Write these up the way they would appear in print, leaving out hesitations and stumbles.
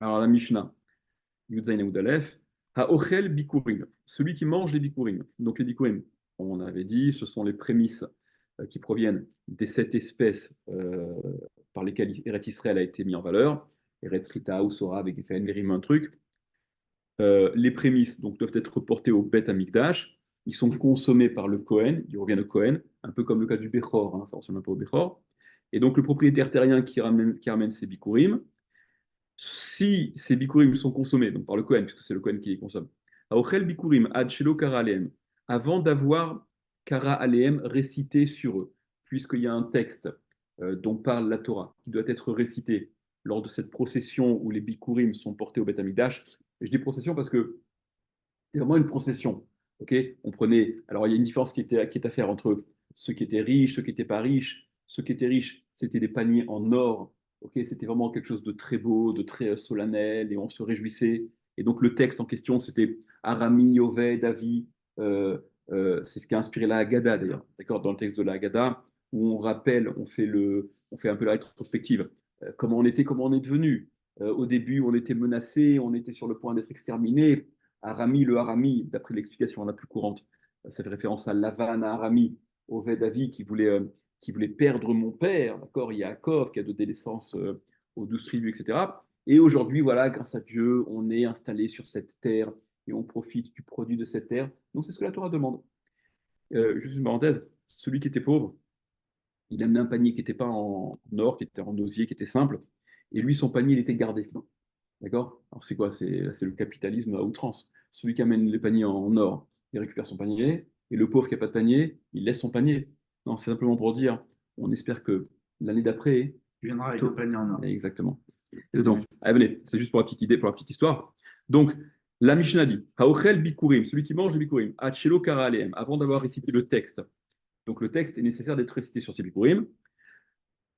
Alors la Mishnah, Yudzaïn Amud Aleph, Ha'ochel Bikurim, celui qui mange les Bikurim. Donc les Bikurim, on avait dit, ce sont les prémices qui proviennent des 7 espèces par lesquelles Eretz Israël a été mis en valeur. Eretz Rita, Sora, avec Geffen, Verim, un truc. Les prémices donc, doivent être reportées au Beth Amikdash. Ils sont consommés par le Kohen, ils reviennent au Kohen, un peu comme le cas du Bechor, hein, ça ressemble un peu au Bechor. Et donc le propriétaire terrien qui ramène ses Bikurim, si ces bikurim sont consommés donc par le Kohen, puisque c'est le Kohen qui les consomme, Aochel bikurim ad shelo kara alehem, avant d'avoir kara alehem récité sur eux, puisqu'il y a un texte dont parle la Torah qui doit être récité lors de cette procession où les bikurim sont portés au Beth Amikdash. Et je dis procession parce que c'est vraiment une procession. Ok, on prenait. Alors il y a une différence qui est à faire entre ceux qui étaient riches, ceux qui n'étaient pas riches. Ceux qui étaient riches, c'était des paniers en or. Ok, c'était vraiment quelque chose de très beau, de très solennel, et on se réjouissait. Et donc le texte en question, c'était Arami, Oved, Avi. Euh, c'est ce qui a inspiré la Haggadah d'ailleurs. D'accord, dans le texte de la Haggadah, où on rappelle, on fait un peu la rétrospective. Comment on était, comment on est devenu. Au début, on était menacé, on était sur le point d'être exterminé. Arami, le Arami, d'après l'explication la plus courante, ça fait référence à Lavan, à Arami, au Vedavi qui voulait perdre mon père, d'accord, Yaakov, qui a donné naissance aux 12 tribus, etc. Et aujourd'hui, voilà, grâce à Dieu, on est installé sur cette terre et on profite du produit de cette terre. Donc c'est ce que la Torah demande. Juste une parenthèse, celui qui était pauvre, il amenait un panier qui n'était pas en or, qui était en osier, qui était simple, et lui, son panier, il était gardé. D'accord? Alors c'est quoi? C'est le capitalisme à outrance. Celui qui amène les paniers en or, il récupère son panier, et le pauvre qui n'a pas de panier, il laisse son panier. Non, c'est simplement pour dire, on espère que l'année d'après, Tu viendras avec un tout. panier en or. Exactement. Exactement. Allez, venez, c'est juste pour la petite idée, pour la petite histoire. Donc, la Mishnah dit, Haochel bikurim, celui qui mange les bikurim, Hachelo kara alehem, avant d'avoir récité le texte. Donc, le texte est nécessaire d'être récité sur ces bikurim.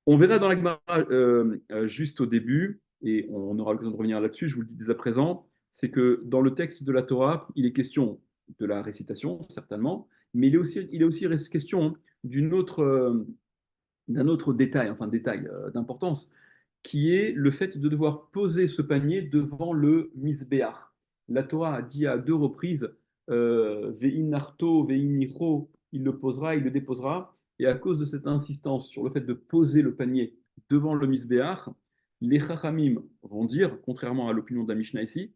On verra dans la Gemara juste au début, et on aura l'occasion de revenir là-dessus, je vous le dis dès à présent, c'est que dans le texte de la Torah, il est question de la récitation, certainement, mais il est aussi question d'un autre détail, enfin détail d'importance, qui est le fait de devoir poser ce panier devant le misbéach. La Torah a dit à 2 reprises, ve'in narto, ve'in nicho, il le posera, il le déposera. Et à cause de cette insistance sur le fait de poser le panier devant le misbéach, les chachamim vont dire, contrairement à l'opinion de la Mishnah ici,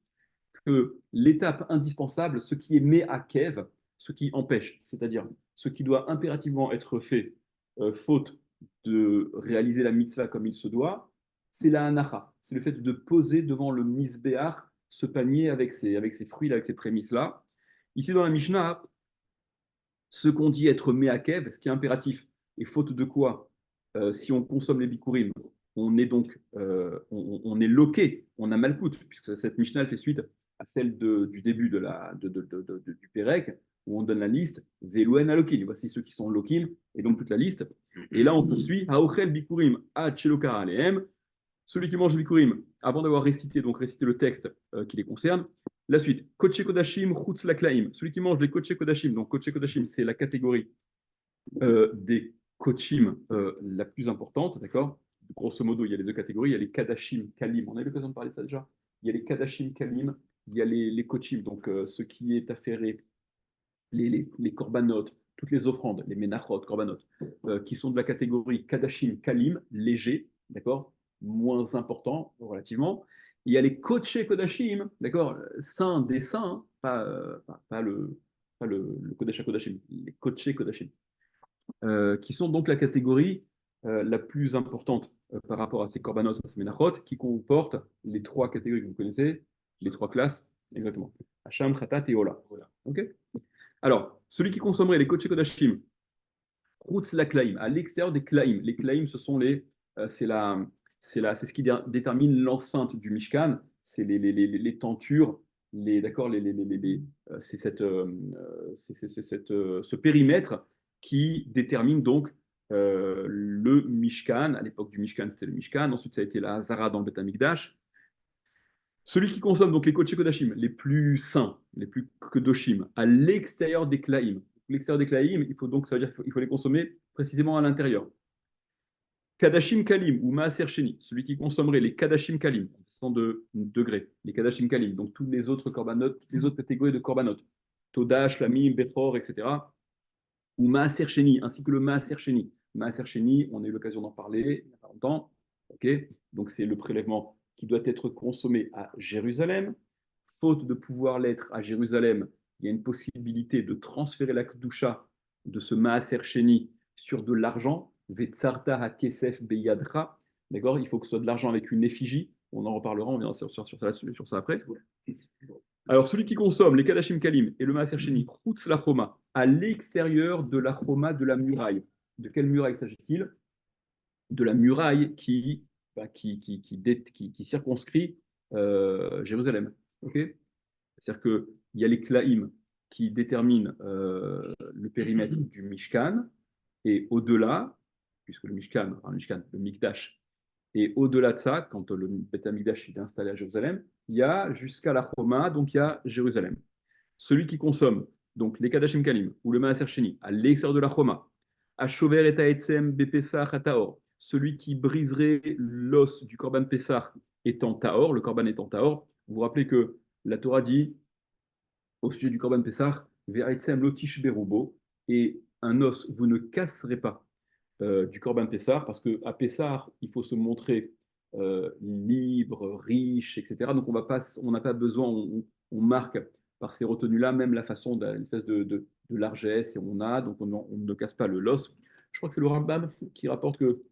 que l'étape indispensable, ce qui est me'akev, ce qui empêche, c'est-à-dire ce qui doit impérativement être fait, faute de réaliser la mitzvah comme il se doit, c'est la hanacha. C'est le fait de poser devant le misbéach ce panier avec ses fruits, avec ses prémices-là. Ici, dans la Mishnah, ce qu'on dit être me'akev, ce qui est impératif, et faute de quoi, si on consomme les bikurim, on est donc on est loqué, on a malcoute, puisque cette Mishnah elle fait suite à celle du début du Pérec, où on donne la liste, Velouen alokin, voici ceux qui sont lokin, et donc toute la liste. Et là on poursuit, Haochel bikurim a chelokar alehem, celui qui mange le bikurim, avant d'avoir récité le texte qui les concerne. La suite, Koche Kodashim, Chutz Laklaim, celui qui mange les Koche Kodashim, donc Koche Kodashim, c'est la catégorie des Kochim la plus importante, d'accord? Grosso modo, il y a les 2 catégories, il y a les Kadashim, Kalim, on a eu l'occasion de parler de ça déjà. Il y a les Kadashim, Kalim, il y a les Kochim, donc ce qui est affairé, les Korbanot, toutes les offrandes, les Menachot, Korbanot, qui sont de la catégorie Kadashim, Kalim, léger, d'accord, moins important relativement. Il y a les Koché Kodashim, d'accord, saints des saints, hein, pas le Kodesh Kodashim, les Koché Kodashim, qui sont donc la catégorie la plus importante par rapport à ces Korbanot, à ces Menachot, qui comportent les 3 catégories que vous connaissez, les 3 classes, exactement. Hacham, Khatat et Ola. Voilà. Ok. Alors, celui qui consommerait les Kodesh Kodashim, Routz la Klaim, à l'extérieur des Klaim. Les Klaim, ce sont c'est ce qui détermine l'enceinte du Mishkan. C'est les tentures, d'accord, c'est ce périmètre qui détermine donc le Mishkan. À l'époque du Mishkan, c'était le Mishkan. Ensuite, ça a été la Hazara dans le Beth Amikdash. Celui qui consomme donc les Kodesh Kodashim, les plus saints, les plus Kedoshim, à l'extérieur des Klaim. L'extérieur des Klaim, il faut donc, ça veut dire qu'il faut les consommer précisément à l'intérieur. Kadashim Kalim ou Maaser Sheni, celui qui consommerait les Kadashim Kalim, en descend de degrés, les Kadashim Kalim, donc tous les autres korbanot, toutes les autres catégories de korbanot, Toda, Shlamim, Bechor, etc., ou Maaser Sheni, ainsi que le Maaser Sheni. Maaser Sheni, on a eu l'occasion d'en parler il n'y a pas longtemps, okay, donc c'est le prélèvement qui doit être consommé à Jérusalem. Faute de pouvoir l'être à Jérusalem, il y a une possibilité de transférer la Kedusha de ce Maaser Sheni sur de l'argent, Vetsarta HaKesef Beyadra, d'accord, il faut que ce soit de l'argent avec une effigie, on en reparlera, on viendra sur ça après. Alors, celui qui consomme les Kadashim Kalim et le Maaser Sheni, Chutz la Choma, à l'extérieur de la Choma de la muraille. De quelle muraille s'agit-il? De la muraille qui circonscrit Jérusalem. Okay, c'est-à-dire qu'il y a les Klaim qui déterminent le périmètre du Mishkan, et au-delà, puisque le Mishkan, le Mikdash, et au-delà de ça, quand le Beth Amikdash est installé à Jérusalem, il y a jusqu'à la Choma, donc il y a Jérusalem. Celui qui consomme donc les Kadashim Kalim ou le Maaser Sheni à l'extérieur de la Choma, à Shover et Taetsem Bepesach à Taor, celui qui briserait l'os du Korban Pessah étant Taor, le Korban étant Taor, vous vous rappelez que la Torah dit au sujet du Korban Pessah, Ve'aetsem Lotish Berubo, et un os, vous ne casserez pas du Korban Pessah, parce qu'à Pessah, il faut se montrer libre, riche, etc. Donc on n'a pas besoin, on marque par ces retenues-là, même la façon d'une espèce de largesse, et donc on ne casse pas le l'os. Je crois que c'est le Rambam qui rapporte que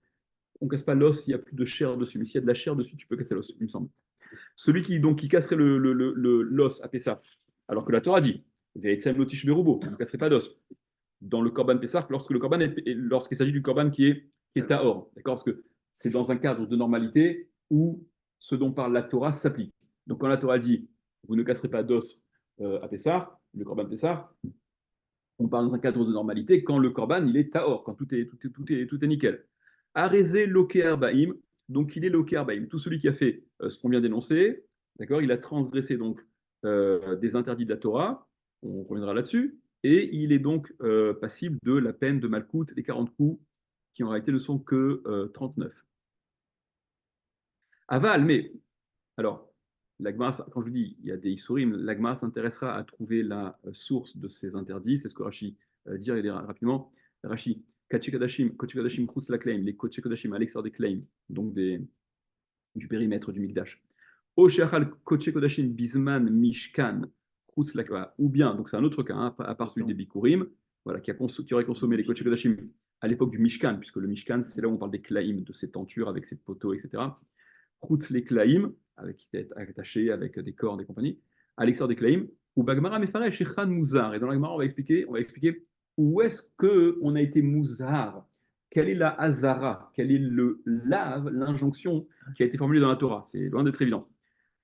on ne casse pas l'os s'il n'y a plus de chair dessus, mais s'il y a de la chair dessus, tu peux casser l'os, il me semble. Celui qui casserait l'os à Pessah, alors que la Torah dit, Ve'etzem lotish berubo, on ne casserait pas d'os dans le Korban Pessah lorsqu'il s'agit du Korban qui est Tahor, d'accord, parce que c'est dans un cadre de normalité où ce dont parle la Torah s'applique. Donc quand la Torah dit vous ne casserez pas d'os à Pessah, le Korban Pessah, on parle dans un cadre de normalité quand le Korban il est Tahor, quand tout est nickel. Arezé loke arbaim, donc il est loke arbaim. Tout celui qui a fait ce qu'on vient d'énoncer, d'accord, il a transgressé donc des interdits de la Torah, on reviendra là-dessus, et il est donc passible de la peine de Malkout, les 40 coups, qui en réalité ne sont que 39. Aval, mais, alors, quand je vous dis il y a des Isurim, l'Agmara s'intéressera à trouver la source de ces interdits, c'est ce que Rashi dit rapidement. Rashi, Kachekadashim, Chutz la Klaim, les Kachekadashim à l'extérieur des Klaim, donc du périmètre du Mikdash. Oshachal Kachekadashim Bisman Mishkan, Chutz la ou bien, donc c'est un autre cas, hein, à part celui des Bikurim, voilà, qui aurait consommé les Kachekadashim à l'époque du Mishkan, puisque le Mishkan, c'est là où on parle des Klaim, de ces tentures avec ces poteaux, etc. Chutz les Klaim, qui étaient attachés avec des cordes et compagnie, à l'extérieur des Klaim, ou Bagmara Mefaresh et Khan Mouzar. Et dans la Gemara, on va expliquer où est-ce qu'on a été Mouzar, quelle est la Hazara, quelle est l'injonction qui a été formulée dans la Torah. C'est loin d'être évident.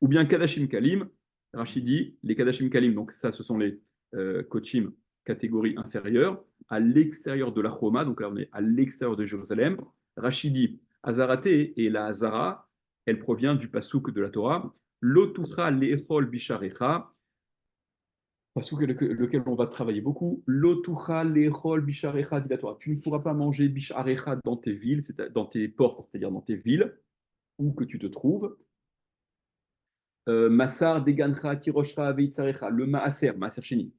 Ou bien Kadashim Kalim, Rachid dit, les Kadashim Kalim, donc ça, ce sont les Kochim, catégorie inférieure, à l'extérieur de la Choma, donc là, on est à l'extérieur de Jérusalem. Rachid dit, Hazaraté, et la Hazara, elle provient du pasouk de la Torah, Lotucha le'echol bisharecha, pasouk lequel on va travailler beaucoup, Lotucha le'echol bisharecha, dit la Torah. Tu ne pourras pas manger bisharecha dans tes villes, dans tes portes, c'est-à-dire dans tes villes, où que tu te trouves. Masar degancha tiroshra veitzarecha, le maaser sheni.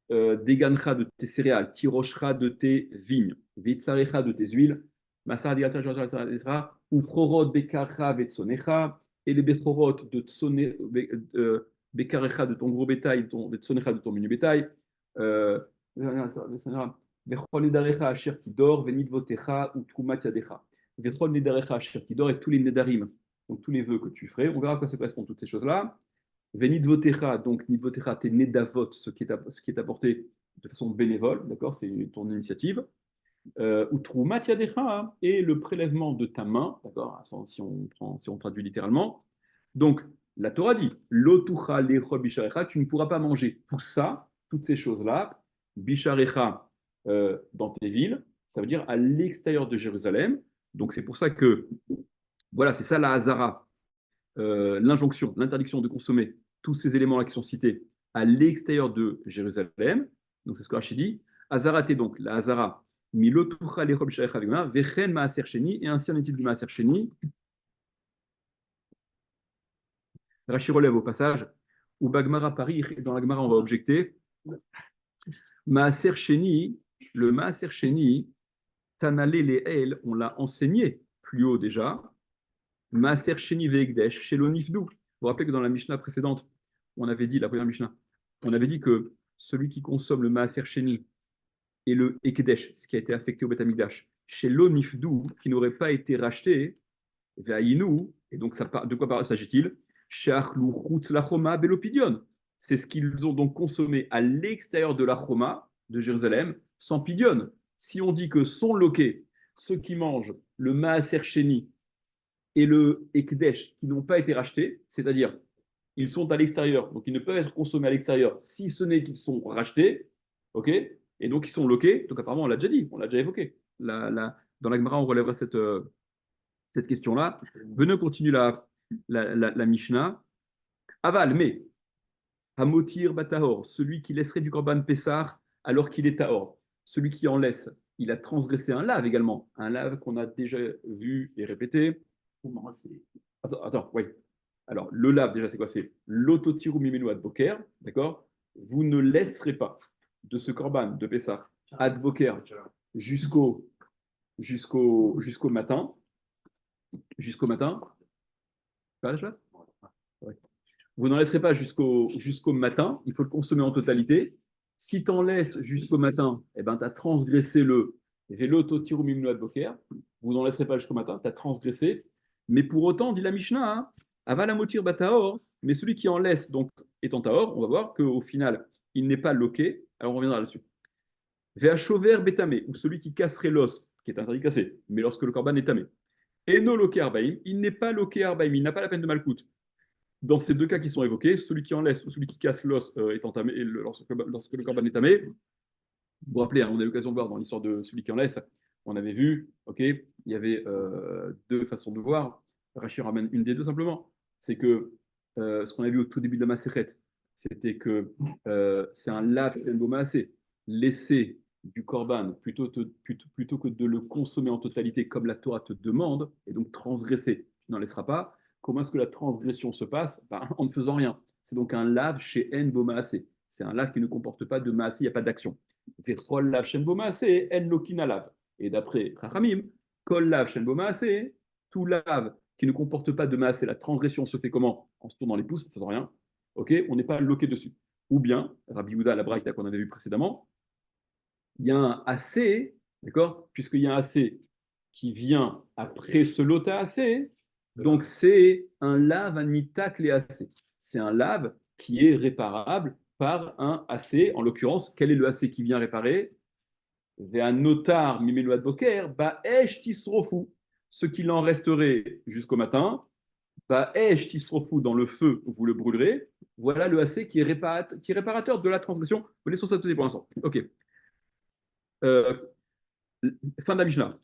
Degancha de tes céréales, tiroshra de tes vignes, veitzarecha de tes huiles, Masar degancha ou frorot bekarcha vetsonecha, et les bechorot de bekarecha de ton gros bétail, vetsonecha de ton menu bétail, vechol nedarecha asher tidor, venidvotecha ou trumat yadecha. Vechol nedarecha asher tidor, et tous les nedarim, donc tous les vœux que tu ferais. On verra à quoi ça correspond toutes ces choses-là. Venidvotecha, donc nidvotecha, tes nedavot, ce qui est apporté de façon bénévole, d'accord, c'est ton initiative. Ou troumat yadecha, et le prélèvement de ta main, d'accord, si on traduit littéralement. Donc, la Torah dit, lotucha lechol bisharecha, tu ne pourras pas manger tout ça, toutes ces choses-là, bisharecha, dans tes villes, ça veut dire à l'extérieur de Jérusalem. Donc, c'est pour ça que, voilà, c'est ça la Hazara, l'injonction, l'interdiction de consommer tous ces éléments-là qui sont cités à l'extérieur de Jérusalem. Donc, c'est ce que Rachid dit. Hazaraté, donc, la Hazara, Milotucha lechol b'sharecha v'gmar, vechen maaser sheni, et ainsi en est-il du maaser sheni. Rashi relève au passage, où Bagmara Paris, dans la Gemara, on va objecter, maaser sheni, le maaser sheni, Tanale les El, on l'a enseigné plus haut déjà, maaser sheni ve'ekdesh, chez l'onifdou. Vous vous rappelez que dans la Mishnah précédente, on avait dit, la première Mishnah, on avait dit que celui qui consomme le maaser sheni et le ekdesh, ce qui a été affecté au Beth Amikdash, chez l'onifdou, qui n'aurait pas été racheté, ve'ayinu, et donc ça, de quoi s'agit-il? C'est ce qu'ils ont donc consommé à l'extérieur de la Choma de Jérusalem, sans pidion. Si on dit que sont loqués ceux qui mangent le Maaser Sheni et le Ekdesh qui n'ont pas été rachetés, c'est-à-dire ils sont à l'extérieur, donc ils ne peuvent être consommés à l'extérieur si ce n'est qu'ils sont rachetés, ok? Et donc ils sont loqués, donc apparemment on l'a déjà dit, on l'a déjà évoqué. Dans la Gemara, on relèvera cette question-là. Venez, on continue la Mishnah. Aval, mais Hamotir Batahor, celui qui laisserait du Korban Pessar alors qu'il est Tahor, celui qui en laisse, il a transgressé un lave également, un lave qu'on a déjà vu et répété. Attends, oui. Alors, le lave, déjà, c'est quoi? C'est l'autotiru mimenu ad boker, d'accord? Vous ne laisserez pas de ce Korban de Pessar ad boker jusqu'au matin. Jusqu'au matin. Pas là? Ouais. Vous n'en laisserez pas jusqu'au matin, il faut le consommer en totalité. Si tu en laisses jusqu'au matin, eh ben, tu as transgressé le veloto tiru mimnu ad boker. Vous n'en laisserez pas jusqu'au matin, tu as transgressé. Mais pour autant, dit la Mishnah, hein, avalamotir bataor, mais celui qui en laisse, donc étant taor, on va voir qu'au final, il n'est pas loqué. Alors on reviendra là-dessus. Veachover betame, ou celui qui casserait l'os, qui est interdit de casser, mais lorsque le korban est tamé. Eno loqué arbaïm, il n'est pas loqué arbaïm, il n'a pas la peine de malcoute. Dans ces deux cas qui sont évoqués, celui qui en laisse ou celui qui casse l'os est entamé, et lorsque le corban est tamé, vous vous rappelez, hein, on a eu l'occasion de voir dans l'histoire de celui qui en laisse, on avait vu, ok, il y avait deux façons de voir. Rachid ramène une des deux simplement. C'est que ce qu'on a vu au tout début de la Masechet, c'était que c'est un lave assez. Laisser du korban plutôt que de le consommer en totalité comme la Torah te demande, et donc transgresser, tu n'en laisseras pas. Comment est-ce que la transgression se passe? En ne faisant rien. C'est donc un lave chez En Bomaase. C'est un lave qui ne comporte pas de maase, il n'y a pas d'action. Vechol lave shen bomaase, En lokina lave. Et d'après Chachamim, kol lave shen bomaase, tout lave qui ne comporte pas de maase, la transgression se fait comment? En se tournant les pouces, en faisant rien. Ok, on n'est pas loqué dessus. Ou bien, Rabbi Yehuda, la braïta qu'on avait vu précédemment, il y a un AC, d'accord? Puisqu'il y a un AC qui vient après ce lota AC, donc c'est un lave anitak les AC. C'est un lave qui est réparable par un AC. En l'occurrence, quel est le AC qui vient réparer? Vers un notar mimelu boker, ba esh tisrofu. Ce qu'il en resterait jusqu'au matin, ba esh tisrofu dans le feu, vous le brûlerez. Voilà le AC qui est réparateur de la transgression. Vous laissons ça tout pour l'instant. Ok. Euh, Fin de la Mishnah.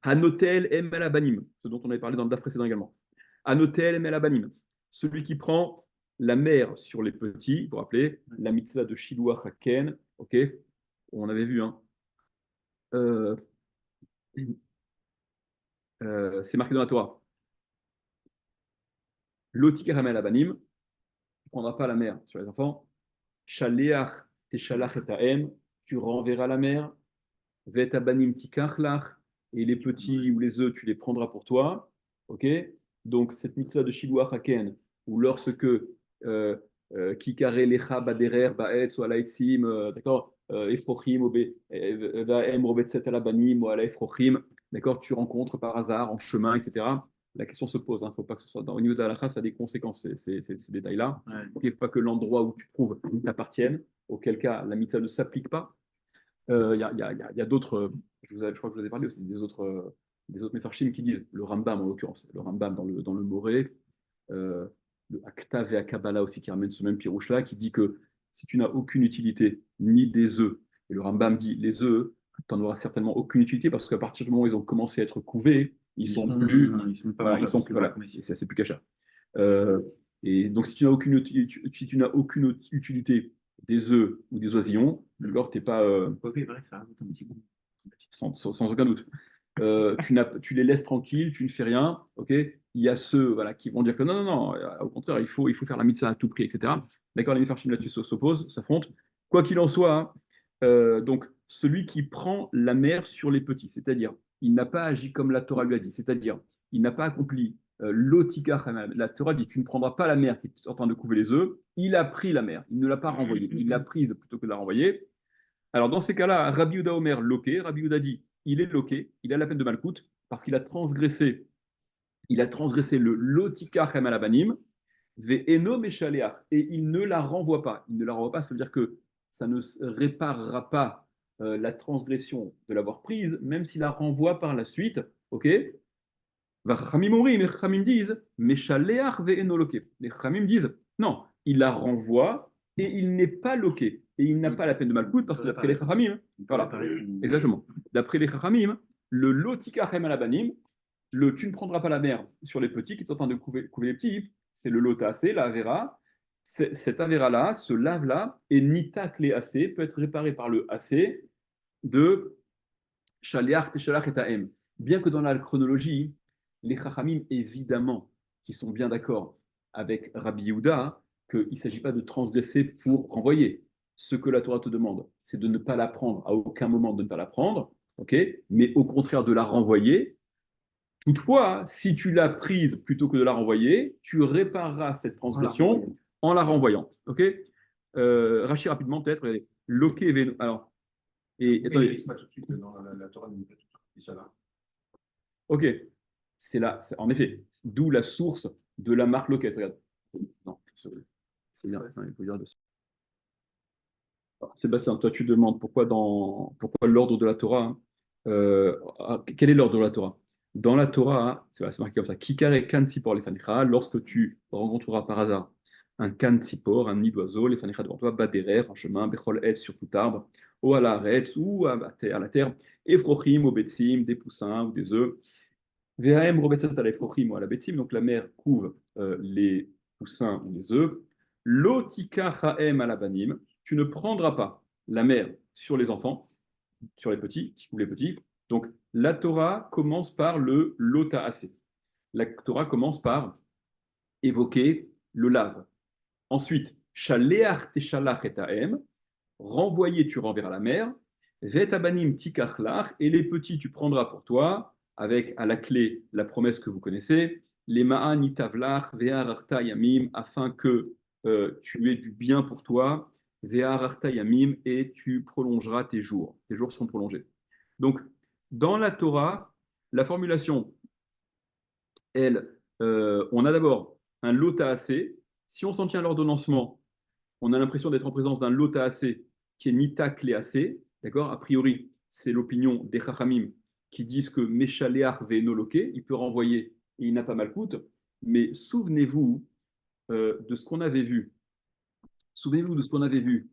Hanotel em alabanim, ce dont on avait parlé dans le DAF précédent également. Hanotel em alabanim, celui qui prend la mère sur les petits, vous vous rappelez, la mitzvah de Shiluach Haken, ok, on avait vu, hein. C'est marqué dans la Torah. Lotiker alabanim, tu ne prendras pas la mère sur les enfants. Shaleach teshalach et tu renverras la mère. Vet abanim tikachlach, et les petits ou les œufs, tu les prendras pour toi. Ok. Donc, cette mitzvah de Shiluach Haken, ou lorsque Kikare lecha baderer baetz ou ala etzim, d'accord, efrochim, vaem robetset alabanim ou ala efrochim, d'accord, tu rencontres par hasard en chemin, etc. La question se pose, il ne faut pas que ce soit au niveau de la halakha, ça a des conséquences, ces détails-là. Ouais. Il ne faut pas que l'endroit où tu te trouves t'appartienne, auquel cas la mitzvah ne s'applique pas. Il y a d'autres, je crois que je vous ai parlé aussi des autres Mefarshim qui disent, le Rambam en l'occurrence, le Rambam dans le Moré, le Aktav et Akabala aussi qui ramène ce même pirouche-là, qui dit que si tu n'as aucune utilité, ni des œufs, et le Rambam dit les œufs, tu n'en auras certainement aucune utilité parce qu'à partir du moment où ils ont commencé à être couvés, ils sont plus, voilà, c'est plus cachère. Et donc si tu n'as aucune utilité des œufs ou des oisillons, d'accord, t'es pas Oui, vrai, ça rajoute un petit goût. sans aucun doute. Tu les laisses tranquilles, tu ne fais rien, ok? Il y a ceux voilà, qui vont dire que non, non, non, au contraire, il faut faire la mitzvah à tout prix, etc. D'accord, les Mefarshim là-dessus s'opposent, s'affrontent. Quoi qu'il en soit, hein, donc celui qui prend la mer sur les petits, c'est-à-dire il n'a pas agi comme la Torah lui a dit, c'est-à-dire il n'a pas accompli l'otika hamam. La Torah dit tu ne prendras pas la mer qui est en train de couver les œufs. Il a pris la mer, il ne l'a pas renvoyée, il l'a prise plutôt que de la renvoyer. Alors, dans ces cas-là, Rabbi Yehuda Omer loqué. Rabbi Yehuda dit il est loqué, il a la peine de Malkout, parce qu'il a transgressé le lotika chemalabanim, ve eno meshaleach, et il ne la renvoie pas. Il ne la renvoie pas, ça veut dire que ça ne réparera pas la transgression de l'avoir prise, même s'il la renvoie par la suite. Ok? Les Chachamim disent meshaleach ve eno loqué. Les Chachamim disent non, il la renvoie et il n'est pas loqué. Et il n'a pas la peine de Malkout parce que d'après les Chachamim, voilà, exactement. D'après les Chachamim, le lotika chem alabanim, le tu ne prendras pas la mer sur les petits qui sont en train de couver les petits, c'est le lotacé, la avera. Cette avera-là, ce lave-là, et nita clé assez, peut être réparé par le assez de shaliach, teshalach et ta'em. Bien que dans la chronologie, les Chachamim, évidemment, qui sont bien d'accord avec Rabbi Yehuda, qu'il ne s'agit pas de transgresser pour renvoyer. Ce que la Torah te demande, c'est de ne pas la prendre, à aucun moment de ne pas la prendre, ok, mais au contraire de la renvoyer. Toutefois, si tu l'as prise plutôt que de la renvoyer, tu répareras cette transgression en la renvoyant. Ok. Rachid rapidement, peut-être. Regardez. Loqué, alors, et attendez. Pas tout de suite dans la Torah, nous dit pas tout de suite. Ok, c'est là, en effet, d'où la source de la marque loquette. Regarde. Non, c'est bien. Non, il faut dire de ça. Sébastien, toi, tu demandes pourquoi l'ordre de la Torah. Hein, quel est l'ordre de la Torah? Dans la Torah, c'est marqué comme ça. Kikare kan tzipor lefanecha, lorsque tu rencontreras par hasard un kan tzipor, un nid d'oiseau, lefanecha devant toi, baderer, un chemin, bechol etz sur tout arbre, ou à la retz, ou à la terre, efrochim, au betsim, des poussins ou des œufs. Ve'aem robetzat al efrochim ou à la betsim, donc la mère couve les poussins ou les œufs. Lotika chaem alabanim, tu ne prendras pas la mère sur les enfants, sur les petits, qui couvent les petits. Donc la Torah commence par le lota assez. La Torah commence par évoquer le lave. Ensuite, shaleach teshalach et aem, renvoyer, tu renverras la mère. Vetabanim tikachlach, et les petits, tu prendras pour toi, avec à la clé la promesse que vous connaissez, les ma'an itavlach, ve'ararta yamim, afin que tu aies du bien pour toi, ve'ararta yamim, et tu prolongeras tes jours. Tes jours sont prolongés. Donc, dans la Torah, la formulation, elle, on a d'abord un lota assez. Si on s'en tient à l'ordonnancement, on a l'impression d'être en présence d'un lota assez qui est nita clé assez. D'accord? A priori, c'est l'opinion des Chachamim qui disent que Meshaleach ve'enoloke, il peut renvoyer et il n'a pas mal coûte. Mais souvenez-vous de ce qu'on avait vu. Souvenez-vous de ce qu'on avait vu.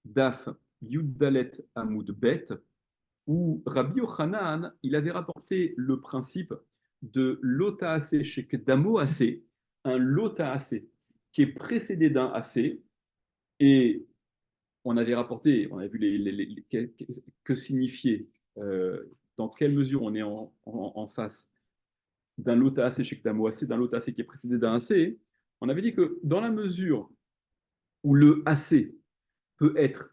Daf Yud Dalet Amud Bet, où Rabbi Yochanan, il avait rapporté le principe de lota assez chez Kedamo assez, un lota assez qui est précédé d'un assez, et on avait rapporté, on avait vu que signifiait, dans quelle mesure on est en face d'un lota assez chez Kedamo assez, d'un lota assez qui est précédé d'un assez. On avait dit que dans la mesure où le assez peut être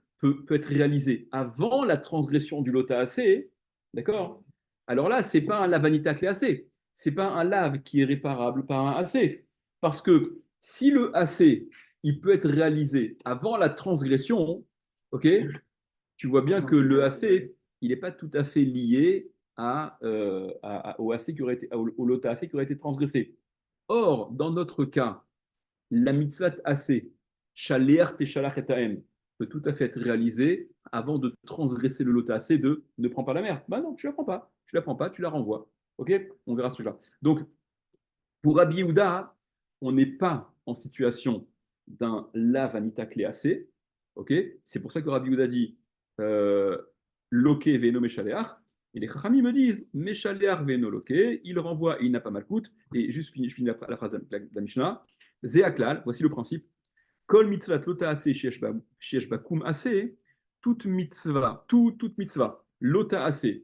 réalisé avant la transgression du lota assez, d'accord? Alors là, c'est pas un lavanita clé assez, c'est pas un lave qui est réparable par un assez, parce que si le assez il peut être réalisé avant la transgression, ok? Tu vois bien que le assez il n'est pas tout à fait lié au AC qui aurait été, au lota AC qui aurait été transgressé. Or, dans notre cas, la mitzvah assez, shaleach teshalach et ta'em, peut tout à fait être réalisée avant de transgresser le lota assez de ne prends pas la mer. Bah non, tu la prends pas. Tu la prends pas, tu la renvoies. Ok? On verra ce truc-là. Donc, pour Rabbi Yehuda, on n'est pas en situation d'un lav anita cléacé. Ok? C'est pour ça que Rabbi Yehuda dit loke veno meshaleach. Et les Chachamim me disent meshaleach veno loke. Il renvoie et il n'a pas mal coûte. Et juste je finis la phrase de la Mishnah. Zéaklal, voici le principe. Kol mitzvah lota ase sheyesh ba kum ase, toute mitzvah, lota ase,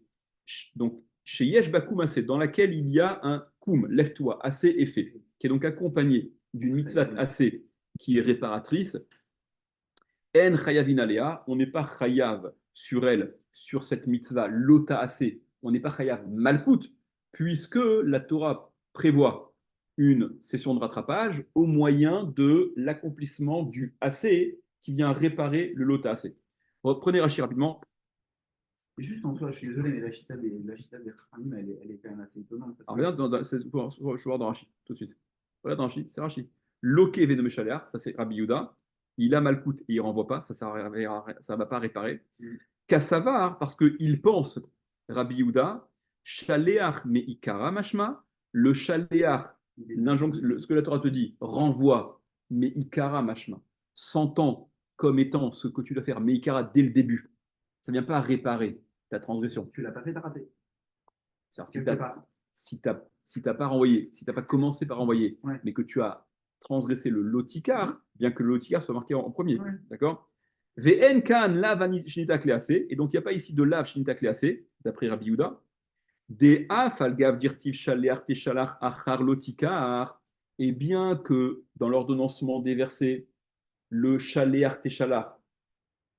donc sheyesh ba kum ase, dans laquelle il y a un kum, lève-toi, ase est fait, qui est donc accompagné d'une mitzvah ase qui est réparatrice. En chayavin alea, on n'est pas chayav sur elle, sur cette mitzvah lota ase, on n'est pas chayav malkout, puisque la Torah prévoit une session de rattrapage au moyen de l'accomplissement du assez qui vient réparer le lota ase. Reprenez Rashi rapidement. Juste en soi, je suis désolé, mais la chita des Khamim, elle est quand même assez étonnante. Parce Alors, regarde, je vais voir dans Rashi, tout de suite. Voilà dans Rashi, c'est Rashi. Loke venome shaler, ça c'est Rabbi Yehuda. Il a malkout et il renvoie pas, ça ne va pas réparer. Kassavar, parce qu'il pense, Rabbi Yehuda, shaleach me ikara mashma, le shaleach, ce que la Torah te dit, renvoie me ikara mashma, s'entend comme étant ce que tu dois faire, me ikara dès le début. Ça ne vient pas réparer ta transgression. tu l'as pas fait, t'as raté. Si tu n'as pas renvoyé, si tu n'as pas commencé par renvoyer, Ouais. mais que tu as transgressé le lotikar, bien que le lotikar soit marqué en premier, Ouais. d'accord? V'en kan lav shnita klease, et donc il n'y a pas ici de lav shnita klease, d'après Rabbi Yehuda. De af al gav dirtiv shaleach teshalach achar lotikar, et bien que dans l'ordonnancement des versets, le shaleach teshalach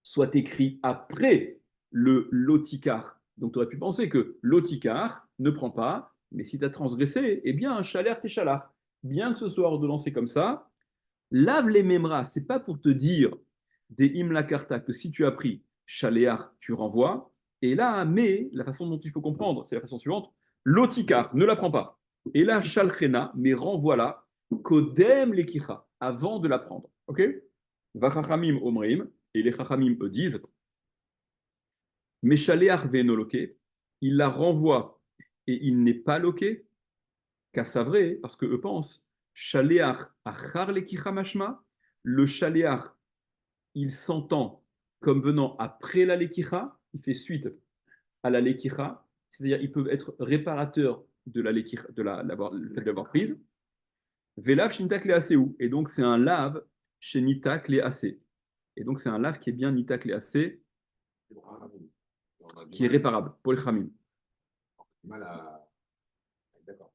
soit écrit après le lotikar. Donc tu aurais pu penser que lotikar ne prend pas, mais si tu as transgressé, eh bien, chaler t'es chalar. Bien que ce soit ordonnancé comme ça, lave les memras, c'est pas pour te dire des imla karta que si tu as pris chaléar, tu renvoies. Et là, mais la façon dont il faut comprendre, c'est la façon suivante lotikar, ne la prends pas. Et là, shalchena, mais renvoie-la, kodem lekicha, avant de la prendre. Ok? Vachachamim omrim, et les chachamim eux disent Meshaléach ve'enoloke, il la renvoie et il n'est pas loqué, qu'à sa vraie, parce que eux pensent Shaléach achar lekicha mashma, le shaléach, il s'entend comme venant après la lekicha, il fait suite à la lekicha, c'est-à-dire il peut être réparateur de la lekicha, le fait de l'avoir prise. Velav shnitak le aseu, et donc c'est un lave chez nitak le ase. Et donc c'est un lave qui est bien nitak le ase, qui est réparable pour les Khamim. D'accord.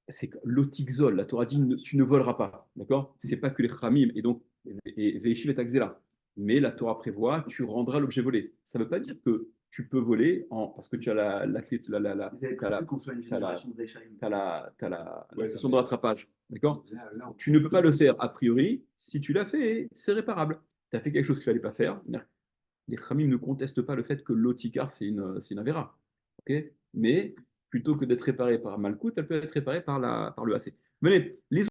C'est l'otikzol, la Torah dit tu ne voleras pas, d'accord? C'est pas que les Khamim, et donc Veishiv et Akzela. Mais la Torah prévoit tu rendras l'objet volé. Ça ne veut pas dire que tu peux voler parce que tu as la station de rattrapage, d'accord? Tu ne peux pas le faire a priori. Si tu l'as fait, c'est réparable. Tu as fait quelque chose qu'il ne fallait pas faire. Les Khamim ne contestent pas le fait que l'otikar, c'est une avéra. Okay, mais plutôt que d'être réparée par Malkout, elle peut être réparée par le AC. Venez, les